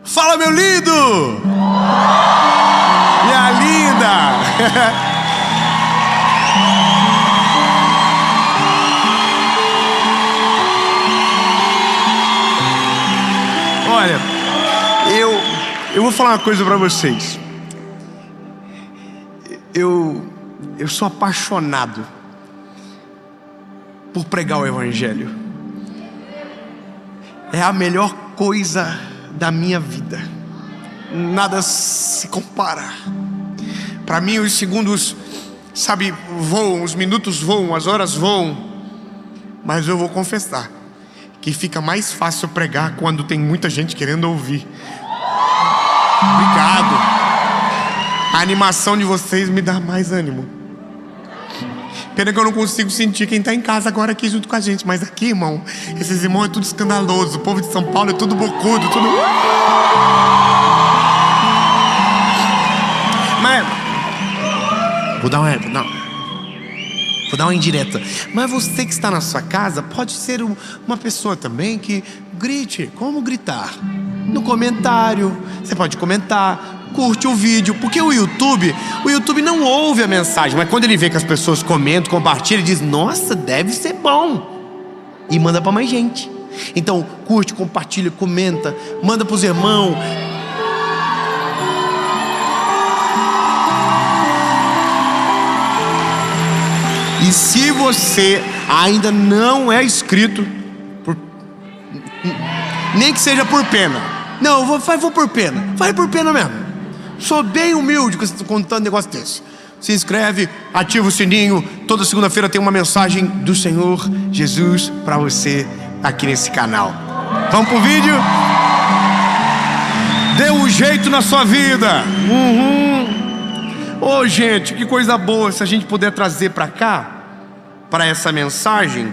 Fala, meu lindo! Minha linda! Olha, eu vou falar uma coisa pra vocês. Eu sou apaixonado por pregar o Evangelho. É a melhor coisa da minha vida. Nada se compara. Para mim os segundos, sabe, voam, os minutos voam, as horas voam. Mas eu vou confessar que fica mais fácil pregar quando tem muita gente querendo ouvir. Obrigado. A animação de vocês me dá mais ânimo. Pena que eu não consigo sentir quem está em casa agora aqui junto com a gente. Mas aqui, irmão, esses irmãos é tudo escandaloso. O povo de São Paulo é tudo bocudo, tudo... Mas... Vou dar uma indireta. Mas você que está na sua casa pode ser uma pessoa também que grite. Como gritar? No comentário. Você pode comentar. Curte o vídeo, porque o YouTube não ouve a mensagem, mas quando ele vê que as pessoas comentam, compartilham, ele diz: nossa, deve ser bom, e manda para mais gente. Então curte, compartilha, comenta, manda para os irmãos. E se você ainda não é inscrito, nem que seja por pena, não, vou por pena, vai por pena mesmo. Sou bem humilde contando um negócio desse. Se inscreve, ativa o sininho. Toda segunda-feira tem uma mensagem do Senhor Jesus para você aqui nesse canal. Vamos pro vídeo? Dê um jeito na sua vida. Ô, gente, que coisa boa se a gente puder trazer para cá, para essa mensagem,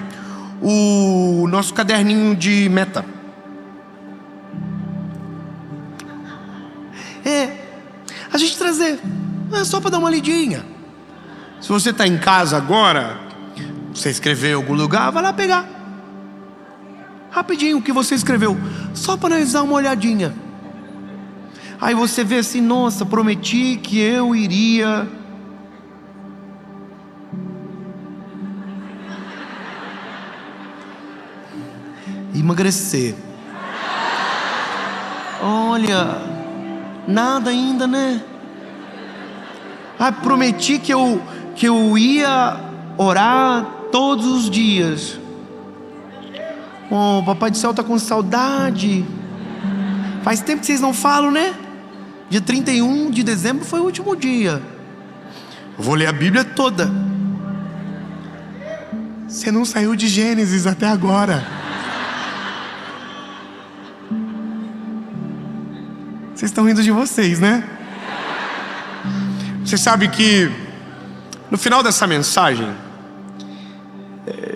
o nosso caderninho de meta. A gente trazer, só para dar uma lidinha. Se você está em casa agora, você escreveu em algum lugar, vai lá pegar rapidinho o que você escreveu, só para nós dar uma olhadinha. Aí você vê assim: nossa, prometi que eu iria emagrecer. Olha, nada ainda, né? Prometi que eu ia orar todos os dias. Oh, Papai do Céu tá com saudade. Faz tempo que vocês não falam, né? Dia 31 de dezembro foi o último dia. Vou ler a Bíblia toda. Você não saiu de Gênesis até agora. Vocês estão rindo de vocês, né? Você sabe que no final dessa mensagem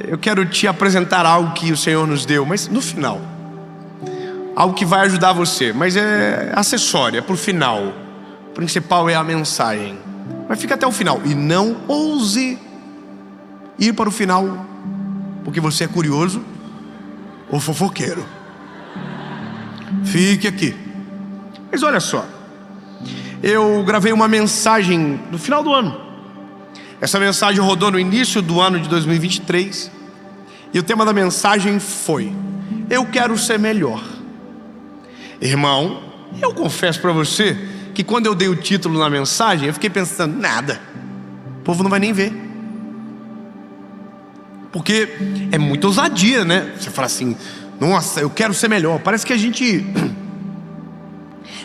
eu quero te apresentar algo que o Senhor nos deu, mas no final, algo que vai ajudar você, mas é acessório, é pro final. O principal é a mensagem. Mas fica até o final e não ouse ir para o final porque você é curioso ou fofoqueiro. Fique aqui. Mas olha só, eu gravei uma mensagem no final do ano. Essa mensagem rodou no início do ano de 2023. E o tema da mensagem foi: eu quero ser melhor. Irmão, eu confesso para você que quando eu dei o título na mensagem, eu fiquei pensando: nada, o povo não vai nem ver. Porque é muita ousadia, né? Você fala assim: nossa, eu quero ser melhor. Parece que a gente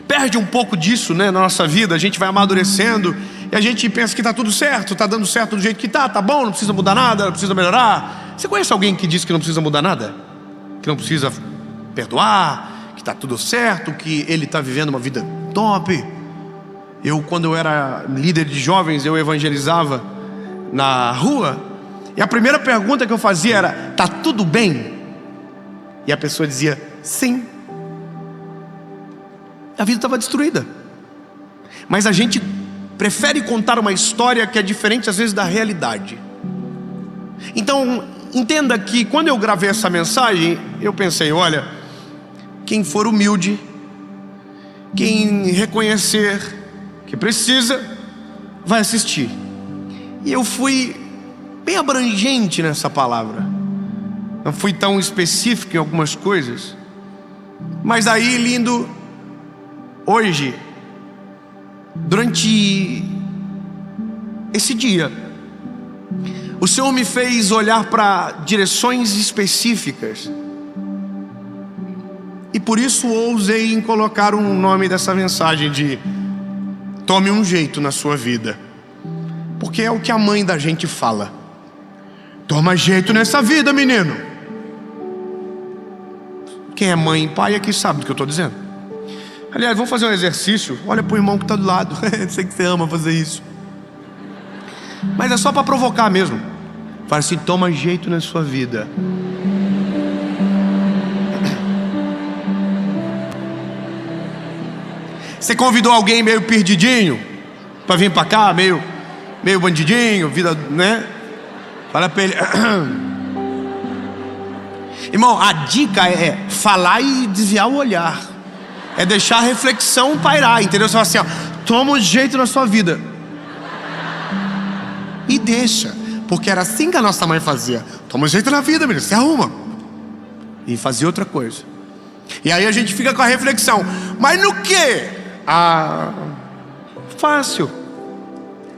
perde um pouco disso, né, na nossa vida. A gente vai amadurecendo e a gente pensa que está tudo certo, está dando certo do jeito que está bom, não precisa mudar nada, não precisa melhorar. Você conhece alguém que diz que não precisa mudar nada? Que não precisa perdoar, que está tudo certo, que ele está vivendo uma vida top? Quando eu era líder de jovens, eu evangelizava na rua, e a primeira pergunta que eu fazia era: tá tudo bem? E a pessoa dizia: sim. A vida estava destruída. Mas a gente prefere contar uma história que é diferente às vezes da realidade. Então entenda que quando eu gravei essa mensagem, eu pensei: olha, quem for humilde, Quem reconhecer que precisa, vai assistir. E eu fui bem abrangente nessa palavra. Não fui tão específico em algumas coisas. Mas aí, lindo, hoje, durante esse dia, o Senhor me fez olhar para direções específicas. E por isso ousei em colocar um nome dessa mensagem de tome um jeito na sua vida. Porque é o que a mãe da gente fala. Toma jeito nessa vida, menino. Quem é mãe e pai aqui sabe do que eu estou dizendo. Aliás, vamos fazer um exercício. Olha para o irmão que está do lado. Sei que você ama fazer isso. Mas é só para provocar mesmo. Fala assim, toma jeito na sua vida. Você convidou alguém meio perdidinho para vir para cá, meio bandidinho, vida, né? Fala para ele. Irmão, a dica é falar e desviar o olhar. É deixar a reflexão pairar, entendeu? Você fala assim, ó, toma um jeito na sua vida. E deixa, porque era assim que a nossa mãe fazia. Toma um jeito na vida, menino, se arruma. E fazia outra coisa. E aí a gente fica com a reflexão, mas no quê? Fácil.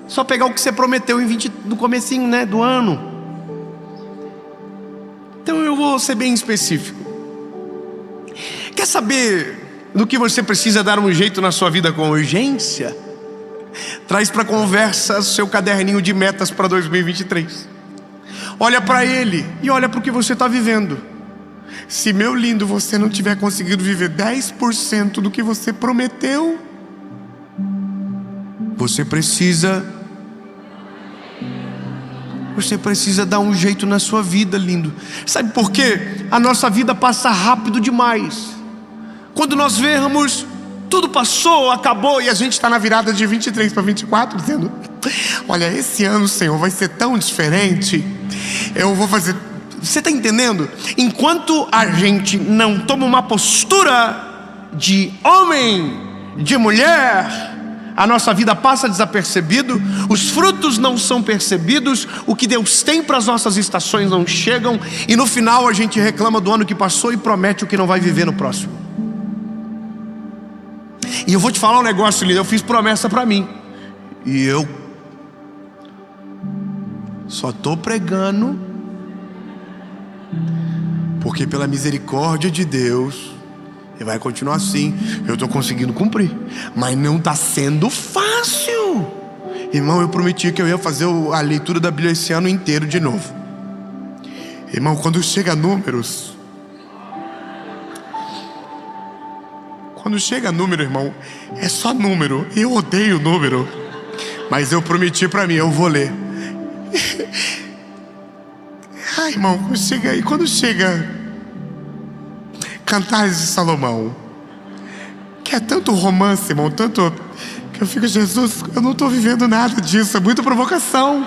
Só pegar o que você prometeu no comecinho, né, do ano. Então eu vou ser bem específico. Quer saber do que você precisa dar um jeito na sua vida com urgência? Traz para conversa seu caderninho de metas para 2023. Olha para ele e olha para o que você está vivendo. Se, meu lindo, você não tiver conseguido viver 10% do que você prometeu, você precisa dar um jeito na sua vida, lindo. Sabe por quê? A nossa vida passa rápido demais. Quando nós vermos, tudo passou, acabou, e a gente está na virada de 23 para 24, dizendo, olha, esse ano, Senhor, vai ser tão diferente. Eu vou fazer... Você está entendendo? Enquanto a gente não toma uma postura de homem, de mulher, a nossa vida passa desapercebido, os frutos não são percebidos, o que Deus tem para as nossas estações não chegam, e no final a gente reclama do ano que passou e promete o que não vai viver no próximo. E eu vou te falar um negócio, lindo, eu fiz promessa para mim, e eu só estou pregando porque pela misericórdia de Deus, e vai continuar assim, eu estou conseguindo cumprir, mas não está sendo fácil. Irmão, eu prometi que eu ia fazer a leitura da Bíblia esse ano inteiro de novo. Irmão, quando chega a números, irmão, é só número. Eu odeio número, mas eu prometi para mim, eu vou ler. Ai, irmão, quando chega Cantares de Salomão, que é tanto romance, irmão, tanto que eu fico, Jesus, eu não estou vivendo nada disso, é muita provocação.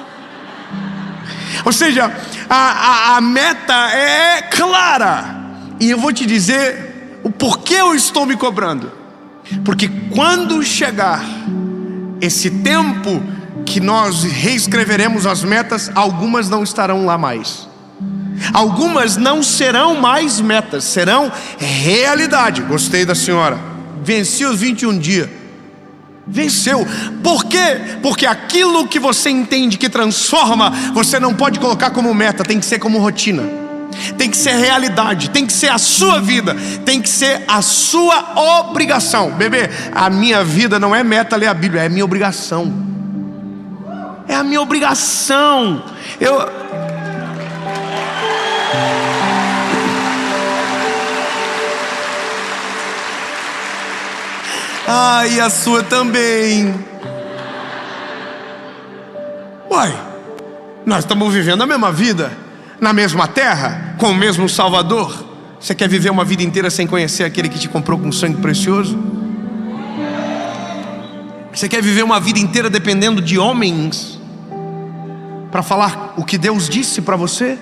Ou seja, a meta é clara, e eu vou te dizer o porquê eu estou me cobrando. Porque quando chegar esse tempo que nós reescreveremos as metas, algumas não estarão lá mais. Algumas não serão mais metas, serão realidade. Gostei da senhora. Venci os 21 dias. Venceu. Por quê? Porque aquilo que você entende que transforma, você não pode colocar como meta, tem que ser como rotina. Tem que ser realidade, tem que ser a sua vida, tem que ser a sua obrigação. Bebê, a minha vida não é meta ler a Bíblia, é a minha obrigação. É a minha obrigação. E a sua também. Uai, nós estamos vivendo a mesma vida, na mesma terra, com o mesmo Salvador. Você quer viver uma vida inteira sem conhecer aquele que te comprou com sangue precioso? Você quer viver uma vida inteira dependendo de homens para falar o que Deus disse para você?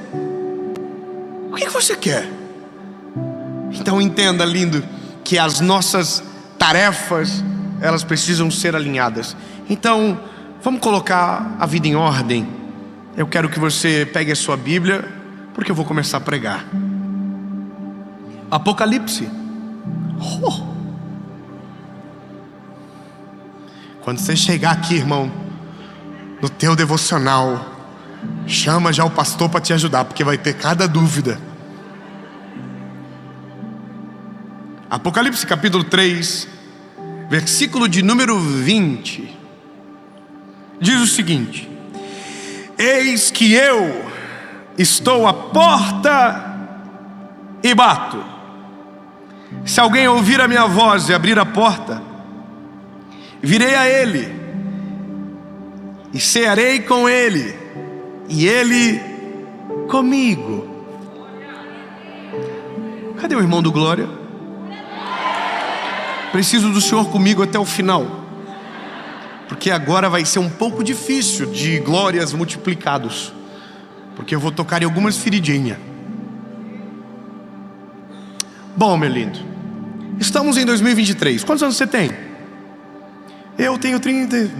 O que você quer? Então entenda, lindo, que as nossas tarefas, elas precisam ser alinhadas. Então, vamos colocar a vida em ordem. Eu quero que você pegue a sua Bíblia, porque eu vou começar a pregar. Apocalipse. Quando você chegar aqui, irmão, no teu devocional, chama já o pastor para te ajudar, porque vai ter cada dúvida. Apocalipse capítulo 3, versículo de número 20, diz o seguinte: eis que eu estou à porta e bato. Se alguém ouvir a minha voz e abrir a porta, virei a ele, e cearei com ele, e ele comigo. Cadê o irmão do Glória? Preciso do Senhor comigo até o final, porque agora vai ser um pouco difícil de glórias multiplicados, porque eu vou tocar em algumas feridinhas. Bom, meu lindo, estamos em 2023. Quantos anos você tem? Eu tenho 30.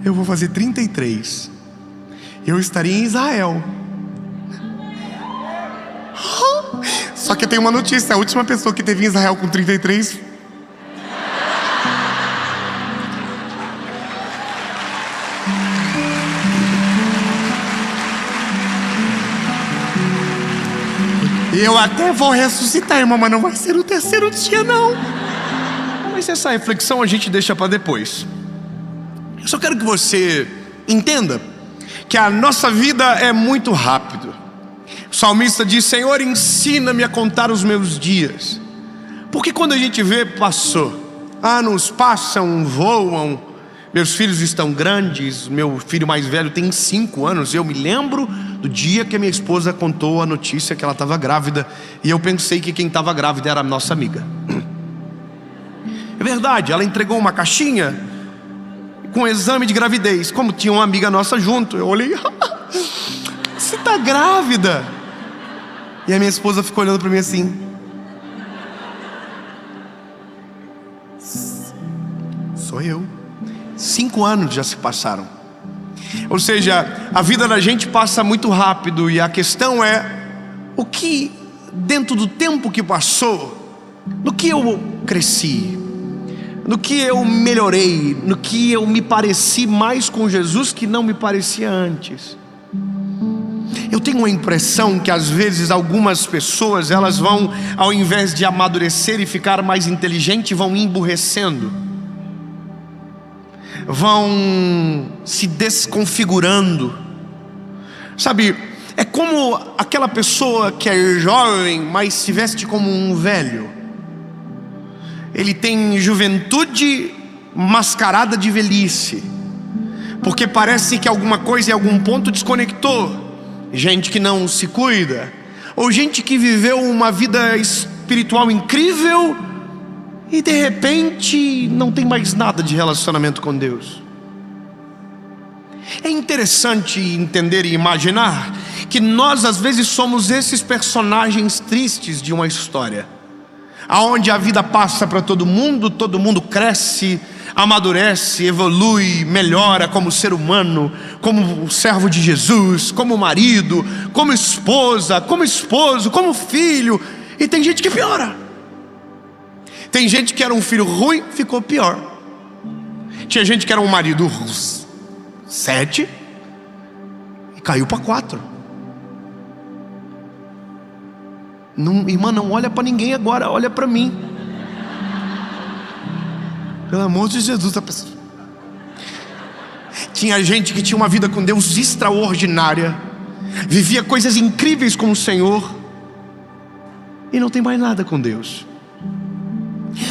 Eu vou fazer 33. Eu estaria em Israel. Só que tem uma notícia: a última pessoa que teve em Israel com 33 eu até vou ressuscitar, irmão, mas não vai ser o terceiro dia, não. Mas essa reflexão a gente deixa para depois. Eu só quero que você entenda que a nossa vida é muito rápido. O salmista diz: Senhor, ensina-me a contar os meus dias. Porque quando a gente vê, passou. Anos passam, voam. Meus filhos estão grandes. Meu filho mais velho tem 5 anos. Eu me lembro do dia que a minha esposa contou a notícia que ela estava grávida, e eu pensei que quem estava grávida era a nossa amiga. É verdade, ela entregou uma caixinha com um exame de gravidez. Como tinha uma amiga nossa junto, eu olhei: você está grávida? E a minha esposa ficou olhando para mim assim: sou eu. 5 anos já se passaram. Ou seja, a vida da gente passa muito rápido, e a questão é: o que dentro do tempo que passou, no que eu cresci, no que eu melhorei, no que eu me pareci mais com Jesus que não me parecia antes. Eu tenho a impressão que às vezes algumas pessoas, elas vão, ao invés de amadurecer e ficar mais inteligente, vão emburrecendo, vão se desconfigurando. Sabe, é como aquela pessoa que é jovem, mas se veste como um velho. Ele tem juventude mascarada de velhice, porque parece que alguma coisa em algum ponto desconectou. Gente que não se cuida, ou gente que viveu uma vida espiritual incrível e de repente não tem mais nada de relacionamento com Deus. É interessante entender e imaginar que nós às vezes somos esses personagens tristes de uma história, aonde a vida passa para todo mundo cresce, amadurece, evolui, melhora como ser humano, como servo de Jesus, como marido, como esposa, como esposo, como filho. E tem gente que piora. Tem gente que era um filho ruim, ficou pior. Tinha gente que era um marido 7 e caiu para 4. Não, irmã, não olha para ninguém agora, olha para mim. Pelo amor de Jesus, a pessoa. Tinha gente que tinha uma vida com Deus extraordinária, vivia coisas incríveis com o Senhor, e não tem mais nada com Deus.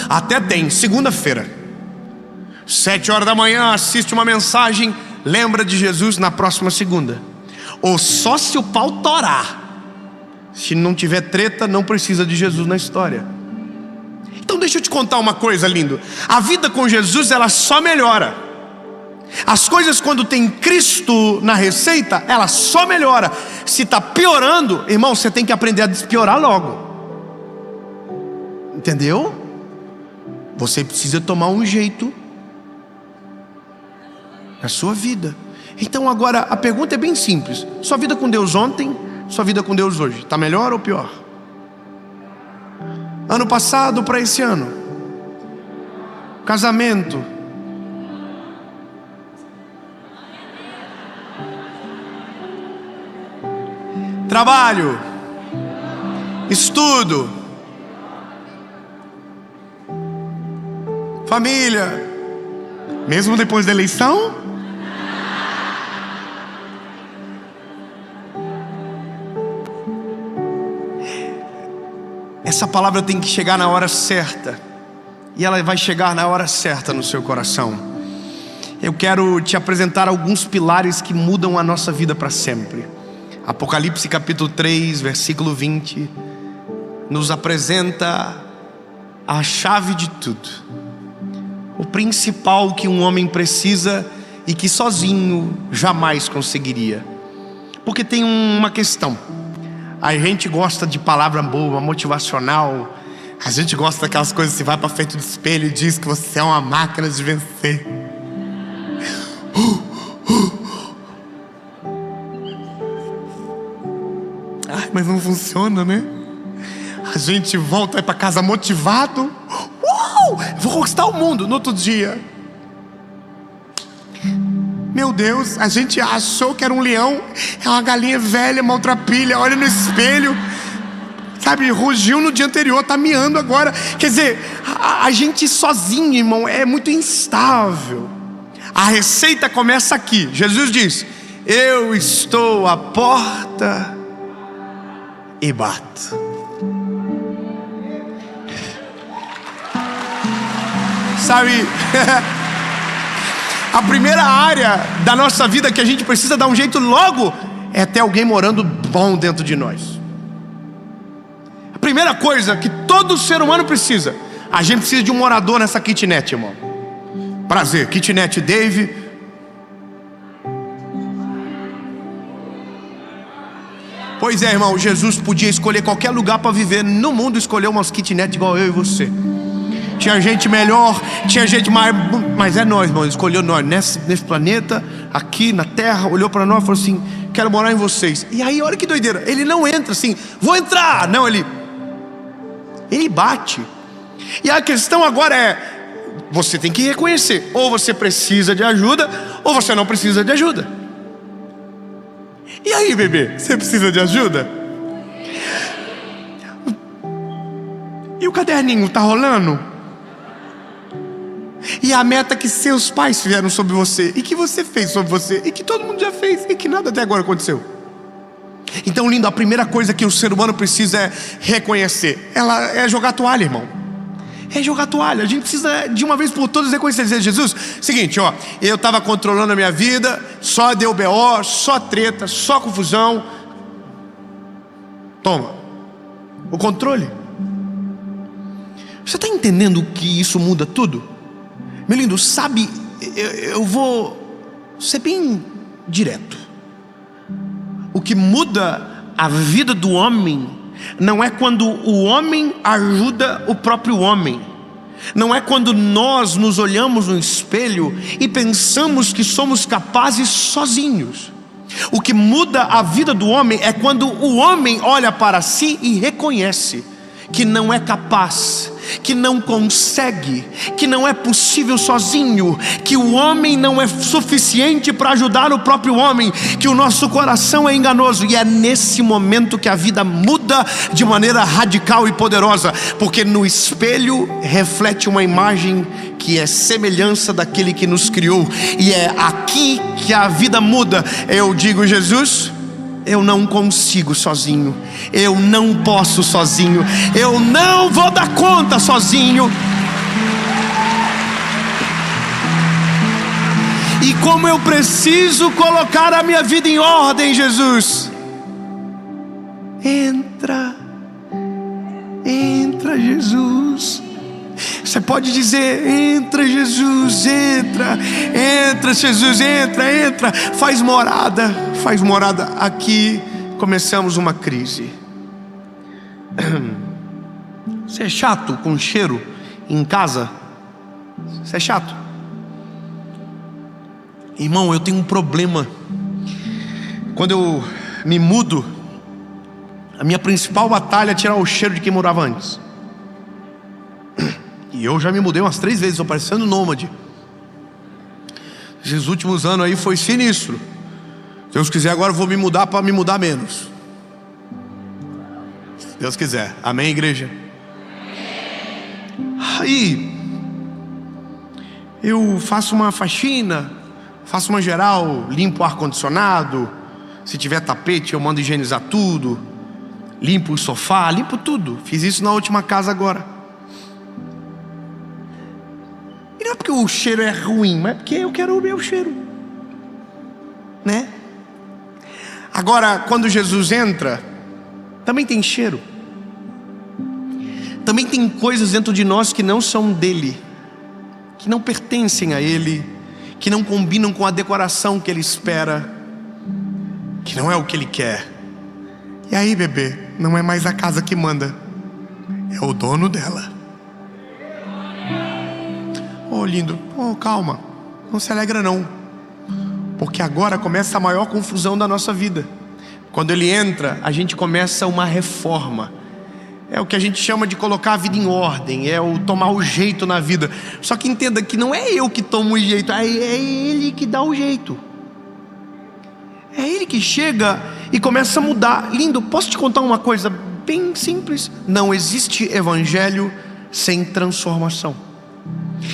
Até tem, segunda-feira, 7 horas da manhã, assiste uma mensagem, lembra de Jesus na próxima segunda. Ou só se o pau torar. Se não tiver treta, não precisa de Jesus na história. Então deixa eu te contar uma coisa, lindo. A vida com Jesus, ela só melhora. As coisas, quando tem Cristo na receita, ela só melhora. Se está piorando, irmão, você tem que aprender a despiorar logo. Entendeu? Você precisa tomar um jeito na sua vida. Então agora a pergunta é bem simples: sua vida com Deus ontem, sua vida com Deus hoje, está melhor ou pior? Ano passado para esse ano. Casamento. Trabalho. Estudo. Família. Mesmo depois da eleição? Essa palavra tem que chegar na hora certa. E ela vai chegar na hora certa no seu coração. Eu quero te apresentar alguns pilares que mudam a nossa vida para sempre. Apocalipse capítulo 3, versículo 20 nos apresenta a chave de tudo. O principal que um homem precisa e que sozinho jamais conseguiria. Porque tem uma questão. A gente gosta de palavra boa, motivacional. A gente gosta daquelas coisas que você vai para frente do espelho e diz que você é uma máquina de vencer. Ai, mas não funciona, né? A gente volta para casa motivado. Vou conquistar o mundo. No outro dia, meu Deus, a gente achou que era um leão, é uma galinha velha, maltrapilha. Olha no espelho, sabe, rugiu no dia anterior, tá miando agora. Quer dizer, a gente sozinho, irmão, é muito instável. A receita começa aqui. Jesus diz: eu estou à porta e bato. Sabe, a primeira área da nossa vida que a gente precisa dar um jeito logo é ter alguém morando bom dentro de nós. A primeira coisa que todo ser humano precisa, a gente precisa de um morador nessa kitnet, irmão. Prazer, kitnet Dave. Pois é, irmão, Jesus podia escolher qualquer lugar para viver no mundo, escolheu umas kitnet igual eu e você. Tinha gente melhor, tinha gente mais, mas é nós, irmão. Ele escolheu nós nesse planeta, aqui na terra, olhou para nós e falou assim: quero morar em vocês. E aí, olha que doideira, ele não entra assim, vou entrar. Não, ele bate. E a questão agora é: você tem que reconhecer, ou você precisa de ajuda, ou você não precisa de ajuda. E aí, bebê, você precisa de ajuda? E o caderninho tá rolando? E a meta que seus pais fizeram sobre você, e que você fez sobre você, e que todo mundo já fez, e que nada até agora aconteceu. Então, lindo, a primeira coisa que o ser humano precisa é reconhecer. Ela é jogar toalha, irmão. É jogar toalha. A gente precisa de uma vez por todas reconhecer, dizer: Jesus, seguinte, ó, eu estava controlando a minha vida, só deu BO, só treta, só confusão. Toma o controle. Você está entendendo que isso muda tudo? Meu lindo, sabe, eu vou ser bem direto. O que muda a vida do homem não é quando o homem ajuda o próprio homem. Não é quando nós nos olhamos no espelho e pensamos que somos capazes sozinhos. O que muda a vida do homem é quando o homem olha para si e reconhece que não é capaz, que não consegue, que não é possível sozinho, que o homem não é suficiente para ajudar o próprio homem, que o nosso coração é enganoso. E é nesse momento que a vida muda de maneira radical e poderosa, porque no espelho reflete uma imagem que é semelhança daquele que nos criou, e é aqui que a vida muda. Eu digo: Jesus, eu não consigo sozinho, eu não posso sozinho, eu não vou dar conta sozinho. E como eu preciso colocar a minha vida em ordem, Jesus, entra, Jesus. Você pode dizer: entra, Jesus, entra, Jesus, entra, faz morada aqui. Começamos uma crise. Você é chato com cheiro em casa? Você é chato? Irmão, eu tenho um problema. Quando eu me mudo, a minha principal batalha é tirar o cheiro de quem morava antes. E eu já me mudei umas 3 vezes, estou parecendo nômade. Esses últimos anos aí foi sinistro. Se Deus quiser, agora eu vou me mudar para me mudar menos. Se Deus quiser. Amém, igreja? Aí eu faço uma faxina, faço uma geral, limpo o ar-condicionado. Se tiver tapete, eu mando higienizar tudo. Limpo o sofá, limpo tudo. Fiz isso na última casa agora. E não é porque o cheiro é ruim, mas é porque eu quero o meu cheiro, né? Agora, quando Jesus entra, também tem cheiro. Também tem coisas dentro de nós que não são dele, que não pertencem a ele, que não combinam com a decoração que ele espera, que não é o que ele quer. E aí, bebê, não é mais a casa que manda, é o dono dela. Oh, lindo, oh, calma, não se alegra não, porque agora começa a maior confusão da nossa vida. Quando ele entra, a gente começa uma reforma. É o que a gente chama de colocar a vida em ordem, é o tomar o jeito na vida. Só que entenda que não é eu que tomo o jeito, é ele que dá o jeito. É ele que chega e começa a mudar. Lindo, posso te contar uma coisa bem simples? Não existe evangelho sem transformação.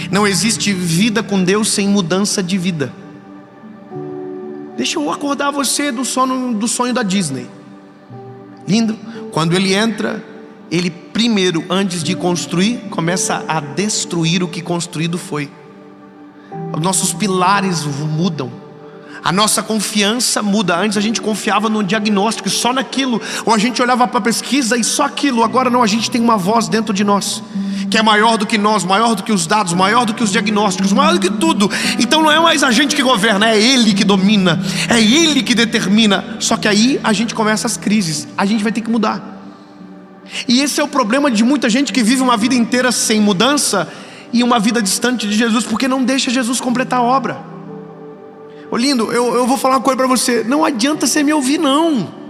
Não existe vida com Deus sem mudança de vida. Deixa eu acordar você do sonho da Disney. Lindo, quando ele entra, ele primeiro, antes de construir, começa a destruir o que construído foi. Os nossos pilares mudam. A nossa confiança muda. Antes a gente confiava no diagnóstico e só naquilo, ou a gente olhava para a pesquisa e só aquilo. Agora não, a gente tem uma voz dentro de nós que é maior do que nós, maior do que os dados, maior do que os diagnósticos, maior do que tudo. Então não é mais a gente que governa, é ele que domina, é ele que determina. Só que aí a gente começa as crises, a gente vai ter que mudar. E esse é o problema de muita gente que vive uma vida inteira sem mudança e uma vida distante de Jesus, porque não deixa Jesus completar a obra. Ô lindo, eu vou falar uma coisa para você. Não adianta você me ouvir não.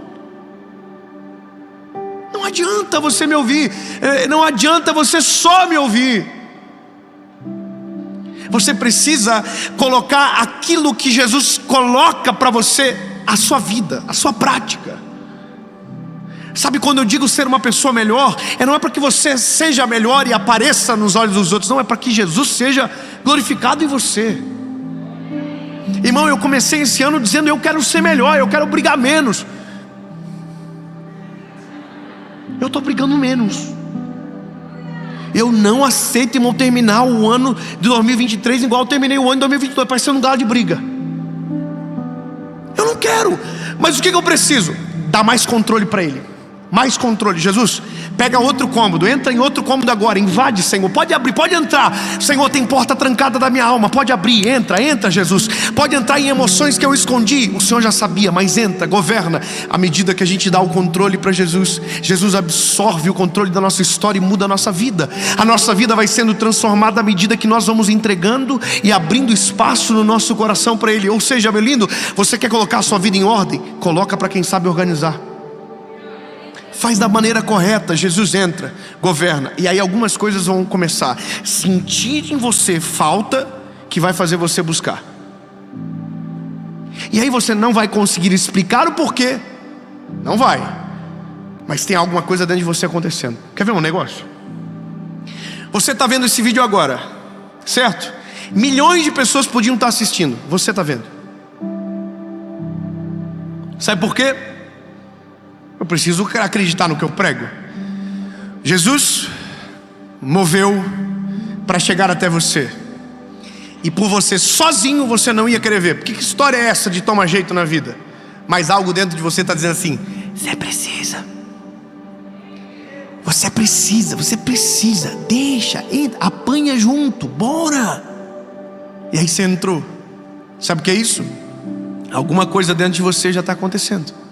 Não adianta você me ouvir. Não adianta você só me ouvir. Você precisa colocar aquilo que Jesus coloca para você, a sua vida, a sua prática. Sabe, quando eu digo ser uma pessoa melhor, não é para que você seja melhor e apareça nos olhos dos outros. Não, é para que Jesus seja glorificado em você. Irmão, eu comecei esse ano dizendo: eu quero ser melhor, eu quero brigar menos. Eu estou brigando menos. Eu não aceito, irmão, terminar o ano de 2023 igual eu terminei o ano de 2022, parecendo um galo de briga. Eu não quero. Mas o que eu preciso? Dar mais controle para ele. Mais controle. Jesus, pega outro cômodo, entra em outro cômodo agora, invade, Senhor, pode abrir, pode entrar. Senhor, tem porta trancada da minha alma, pode abrir, entra Jesus. Pode entrar em emoções que eu escondi, o Senhor já sabia, mas entra, governa. À medida que a gente dá o controle para Jesus, Jesus absorve o controle da nossa história e muda a nossa vida. A nossa vida vai sendo transformada à medida que nós vamos entregando e abrindo espaço no nosso coração para Ele. Ou seja, meu lindo, você quer colocar a sua vida em ordem? Coloca para quem sabe organizar. Faz da maneira correta. Jesus entra, governa. E aí algumas coisas vão começar a sentir em você falta, que vai fazer você buscar. E aí você não vai conseguir explicar o porquê. Não vai. Mas tem alguma coisa dentro de você acontecendo. Quer ver um negócio? Você está vendo esse vídeo agora, certo? Milhões de pessoas podiam estar assistindo. Você está vendo. Sabe por quê? Eu preciso acreditar no que eu prego. Jesus moveu para chegar até você. E por você sozinho você não ia querer ver. Porque que história é essa de tomar jeito na vida? Mas algo dentro de você está dizendo assim: você precisa. Você precisa. Deixa, entra, apanha junto, bora. E aí você entrou. Sabe o que é isso? Alguma coisa dentro de você já está acontecendo.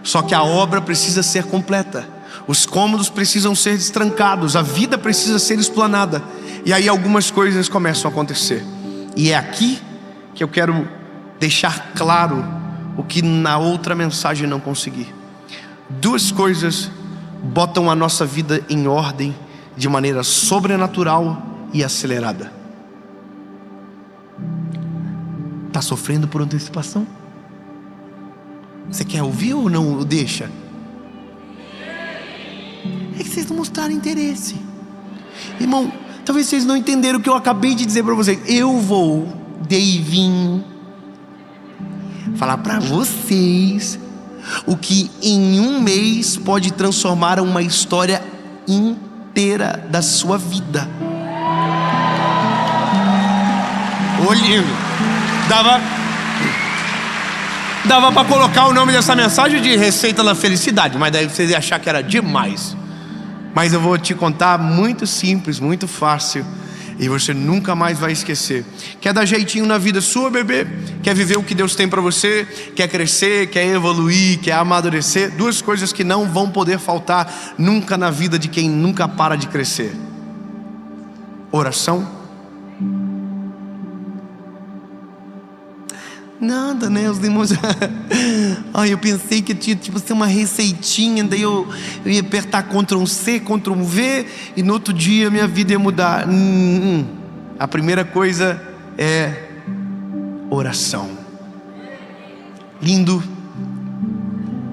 Só que a obra precisa ser completa. Os cômodos precisam ser destrancados, a vida precisa ser explanada. E aí algumas coisas começam a acontecer. E é aqui que eu quero deixar claro o que na outra mensagem não consegui. Duas coisas botam a nossa vida em ordem de maneira sobrenatural e acelerada. Está sofrendo por antecipação? Você quer ouvir ou não deixa? É que vocês não mostraram interesse. Irmão, talvez vocês não entenderam o que eu acabei de dizer para vocês. Eu vou, Davinho, falar para vocês o que em um mês pode transformar uma história inteira da sua vida. Olhinho, dava para colocar o nome dessa mensagem de Receita da Felicidade, mas daí vocês iam achar que era demais. Mas eu vou te contar muito simples, muito fácil, e você nunca mais vai esquecer. Quer dar jeitinho na vida sua, bebê? Quer viver o que Deus tem para você? Quer crescer, quer evoluir, quer amadurecer? Duas coisas que não vão poder faltar nunca na vida de quem nunca para de crescer: oração. Nada, né? Os irmãos. Ai, eu pensei que tinha tipo ser uma receitinha, daí eu ia apertar Ctrl+C, Ctrl+V, e no outro dia minha vida ia mudar. A primeira coisa é oração. Lindo.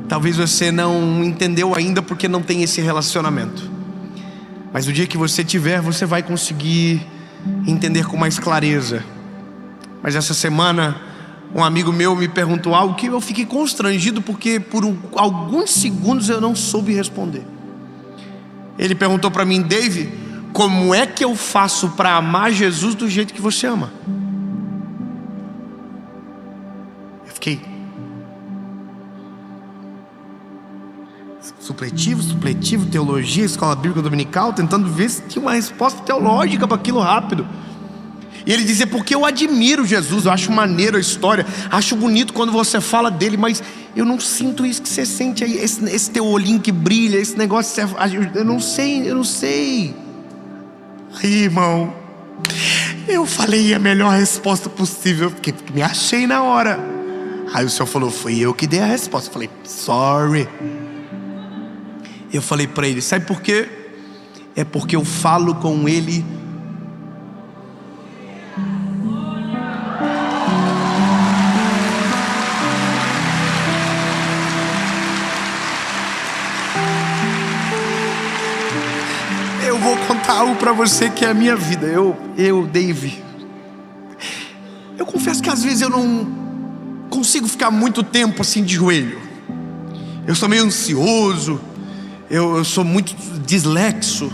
Talvez você não entendeu ainda porque não tem esse relacionamento, mas o dia que você tiver, você vai conseguir entender com mais clareza. Mas essa semana um amigo meu me perguntou algo que eu fiquei constrangido, porque por alguns segundos eu não soube responder. Ele perguntou para mim: Dave, como é que eu faço para amar Jesus do jeito que você ama? Eu fiquei supletivo, teologia, escola bíblica dominical, tentando ver se tinha uma resposta teológica para aquilo rápido. E ele dizia: porque eu admiro Jesus, eu acho maneiro a história, acho bonito quando você fala dele, mas eu não sinto isso que você sente aí, esse teu olhinho que brilha, esse negócio, eu não sei. Aí, irmão, eu falei a melhor resposta possível, porque me achei na hora. Aí o Senhor falou: foi eu que dei a resposta. Eu falei: sorry. Eu falei para ele: sabe por quê? É porque eu falo com ele algo para você que é a minha vida. Dave, eu confesso que às vezes eu não consigo ficar muito tempo assim de joelho. Eu sou meio ansioso, eu sou muito dislexo.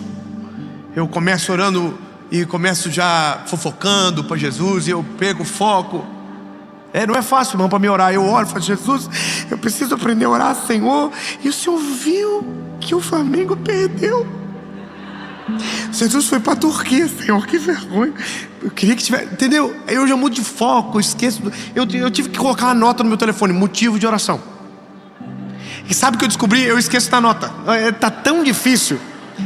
Eu começo orando e começo já fofocando para Jesus, e eu pego foco. Não é fácil, irmão, para me orar. Eu oro e falo: Jesus, eu preciso aprender a orar, Senhor. E o Senhor viu que o Flamengo perdeu. Jesus foi para a Turquia, Senhor, que vergonha. Eu queria que tivesse, entendeu? Aí eu já mudo de foco, esqueço. Eu tive que colocar uma nota no meu telefone: motivo de oração. E sabe o que eu descobri? Eu esqueço da nota. Tá tão difícil.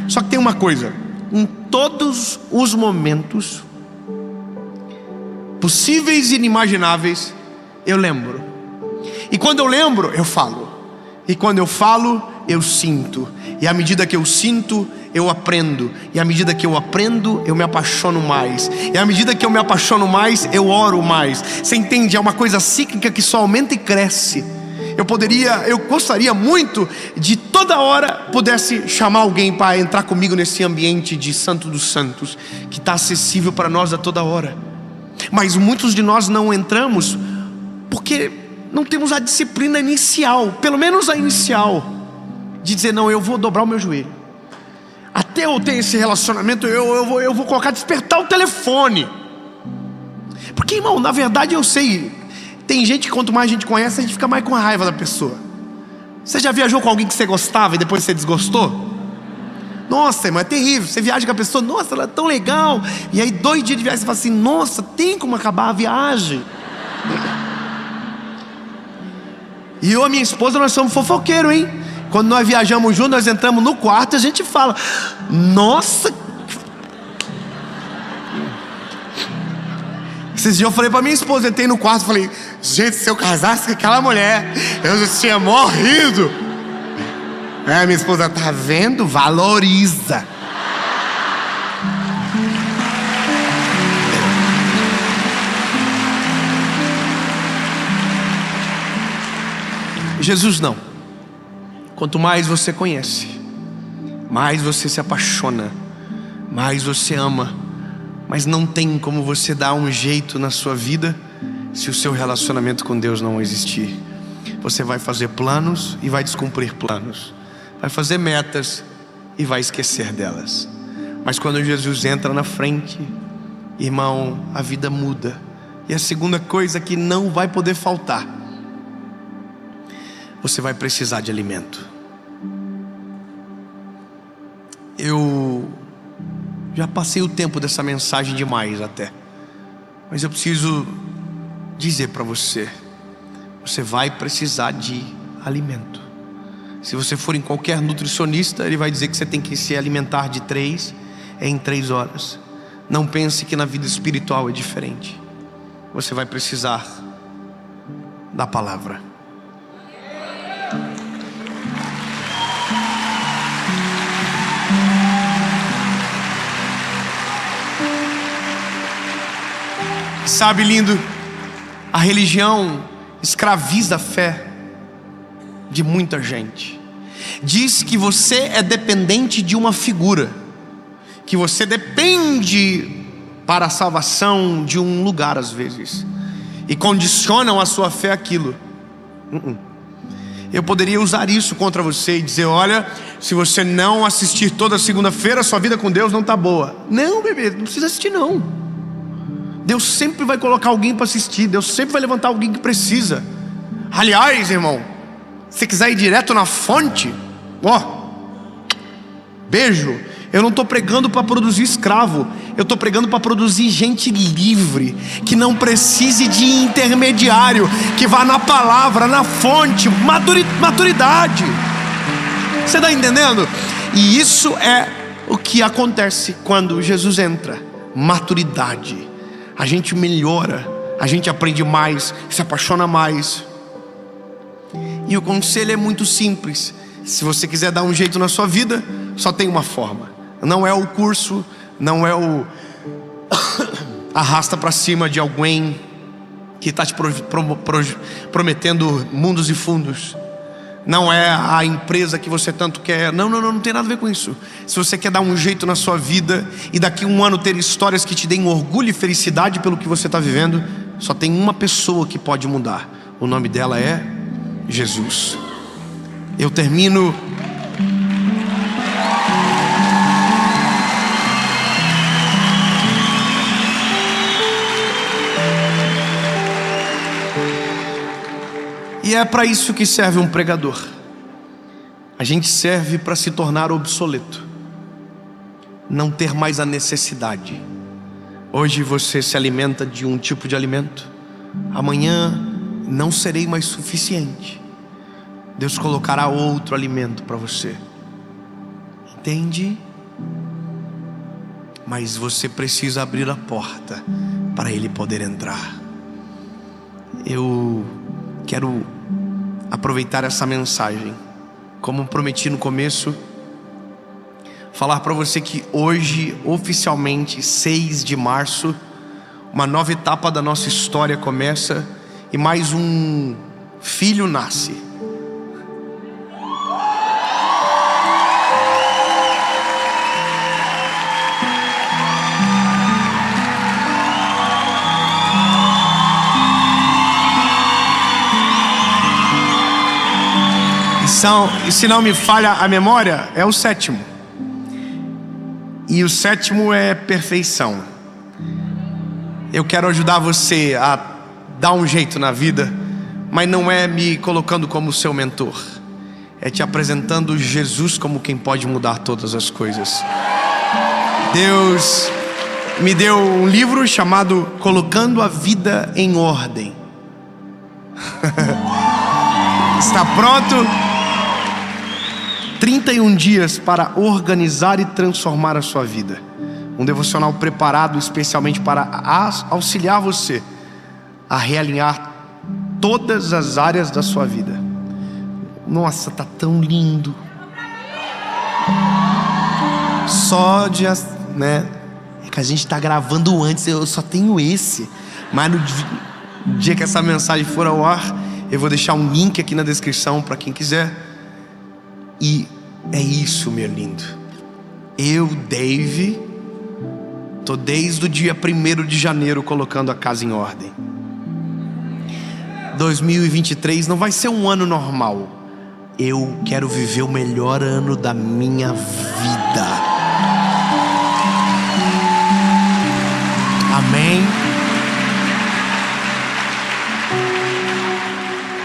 Só que tem uma coisa: em todos os momentos possíveis e inimagináveis, eu lembro. E quando eu lembro, eu falo. E quando eu falo, eu sinto. E à medida que eu sinto, eu aprendo. E à medida que eu aprendo, eu me apaixono mais. E à medida que eu me apaixono mais, eu oro mais. Você entende? É uma coisa cíclica que só aumenta e cresce. Eu gostaria muito de toda hora pudesse chamar alguém para entrar comigo nesse ambiente de Santo dos Santos, que está acessível para nós a toda hora. Mas muitos de nós não entramos porque não temos a disciplina inicial, pelo menos a inicial, de dizer: não, eu vou dobrar o meu joelho. Até eu ter esse relacionamento, eu vou colocar despertar o telefone. Porque, irmão, na verdade eu sei, tem gente que quanto mais a gente conhece, a gente fica mais com a raiva da pessoa. Você já viajou com alguém que você gostava e depois você desgostou? Nossa, irmão, é terrível. Você viaja com a pessoa: nossa, ela é tão legal. E aí 2 dias de viagem você fala assim: nossa, tem como acabar a viagem. E eu e a minha esposa, nós somos fofoqueiros, hein? Quando nós viajamos juntos, nós entramos no quarto e a gente fala: nossa. Esses dias eu falei pra minha esposa, entrei no quarto e falei: gente, se eu casasse com aquela mulher, eu já tinha morrido. Minha esposa: tá vendo? Valoriza. Jesus não. Quanto mais você conhece, mais você se apaixona, mais você ama. Mas não tem como você dar um jeito na sua vida se o seu relacionamento com Deus não existir. Você vai fazer planos e vai descumprir planos, vai fazer metas e vai esquecer delas. Mas quando Jesus entra na frente, irmão, a vida muda. E a segunda coisa que não vai poder faltar: você vai precisar de alimento. Eu já passei o tempo dessa mensagem demais até, mas eu preciso dizer para você: você vai precisar de alimento. Se você for em qualquer nutricionista, ele vai dizer que você tem que se alimentar de 3 em 3 horas. Não pense que na vida espiritual é diferente. Você vai precisar da palavra. Sabe, lindo, a religião escraviza a fé de muita gente. Diz que você é dependente de uma figura, que você depende para a salvação de um lugar às vezes, e condicionam a sua fé àquilo. Eu poderia usar isso contra você e dizer: olha, se você não assistir toda segunda-feira, sua vida com Deus não está boa. Não, bebê, não precisa assistir não. Deus sempre vai colocar alguém para assistir. Deus sempre vai levantar alguém que precisa. Aliás, irmão, se quiser ir direto na fonte, beijo. Eu não estou pregando para produzir escravo, eu estou pregando para produzir gente livre, que não precise de intermediário, que vá na palavra, na fonte. Maturidade. Você está entendendo? E isso é o que acontece quando Jesus entra. Maturidade. A gente melhora, a gente aprende mais, se apaixona mais. E o conselho é muito simples: se você quiser dar um jeito na sua vida, só tem uma forma. Não é o curso, não é o arrasta para cima de alguém que está te prometendo mundos e fundos. Não é a empresa que você tanto quer. Não tem nada a ver com isso. Se você quer dar um jeito na sua vida e daqui a um ano ter histórias que te deem orgulho e felicidade pelo que você está vivendo, só tem uma pessoa que pode mudar. O nome dela é Jesus. Eu termino e é para isso que serve um pregador. A gente serve para se tornar obsoleto, não ter mais a necessidade. Hoje você se alimenta de um tipo de alimento, amanhã não serei mais suficiente. Deus colocará outro alimento para você. Entende? Mas você precisa abrir a porta para Ele poder entrar. Eu quero aproveitar essa mensagem, como prometi no começo, falar para você que hoje, oficialmente, 6 de março, uma nova etapa da nossa história começa e mais um filho nasce. E se não me falha a memória, é o 7º. E o 7º é perfeição. Eu quero ajudar você a dar um jeito na vida, mas não é me colocando como seu mentor, é te apresentando Jesus como quem pode mudar todas as coisas. Deus me deu um livro chamado Colocando a Vida em Ordem. Está pronto? 31 dias para organizar e transformar a sua vida. Um devocional preparado especialmente para auxiliar você a realinhar todas as áreas da sua vida. Nossa, tá tão lindo. Só de, né? É que a gente tá gravando antes, eu só tenho esse. Mas no dia que essa mensagem for ao ar, eu vou deixar um link aqui na descrição para quem quiser. E é isso, meu lindo. Eu, Dave, tô desde o dia 1º de janeiro colocando a casa em ordem. 2023 não vai ser um ano normal. Eu quero viver o melhor ano da minha vida. Amém?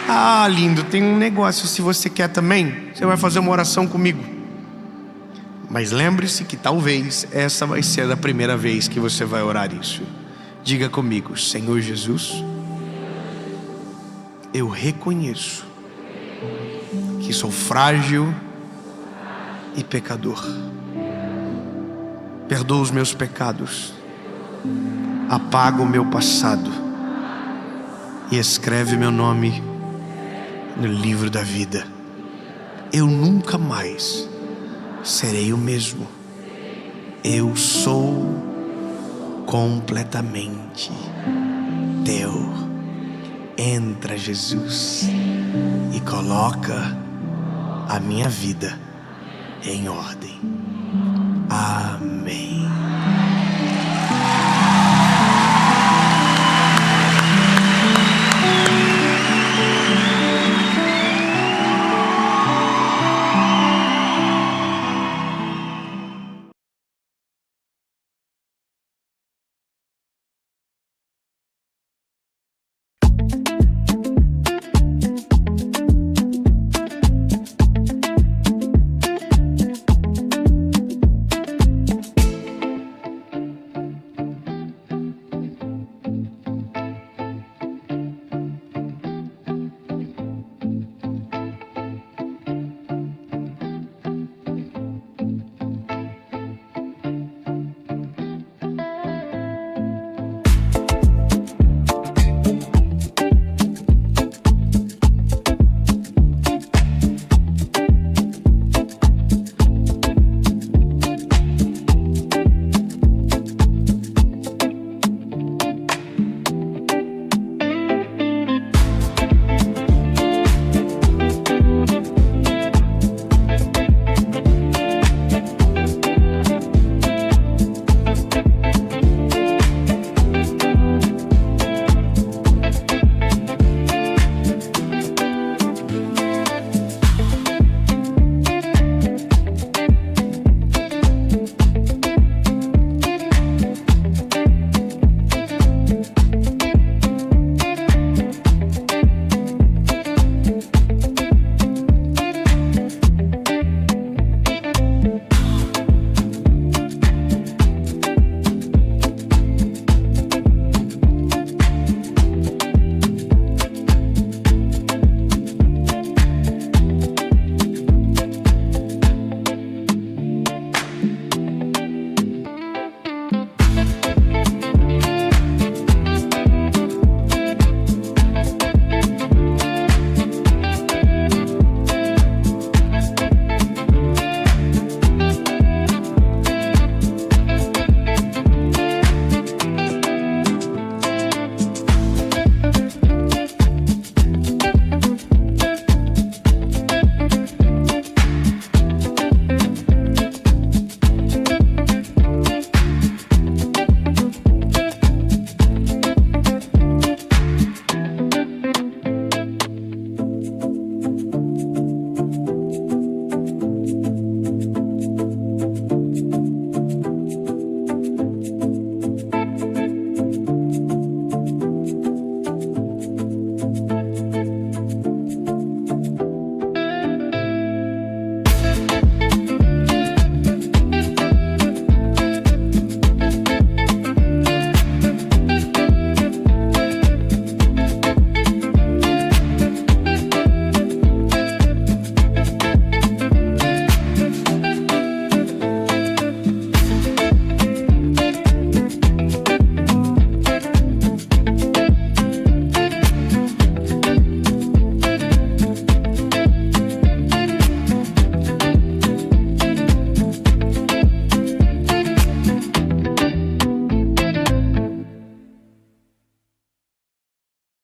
Ah, lindo, tem um negócio. Se você quer também, você vai fazer uma oração comigo. Mas lembre-se que talvez essa vai ser a primeira vez que você vai orar isso. Diga comigo: Senhor Jesus, eu reconheço que sou frágil e pecador. Perdoa os meus pecados, apaga o meu passado e escreve meu nome no livro da vida. Eu nunca mais serei o mesmo. Eu sou completamente teu. Entra, Jesus, e coloca a minha vida em ordem. Amém.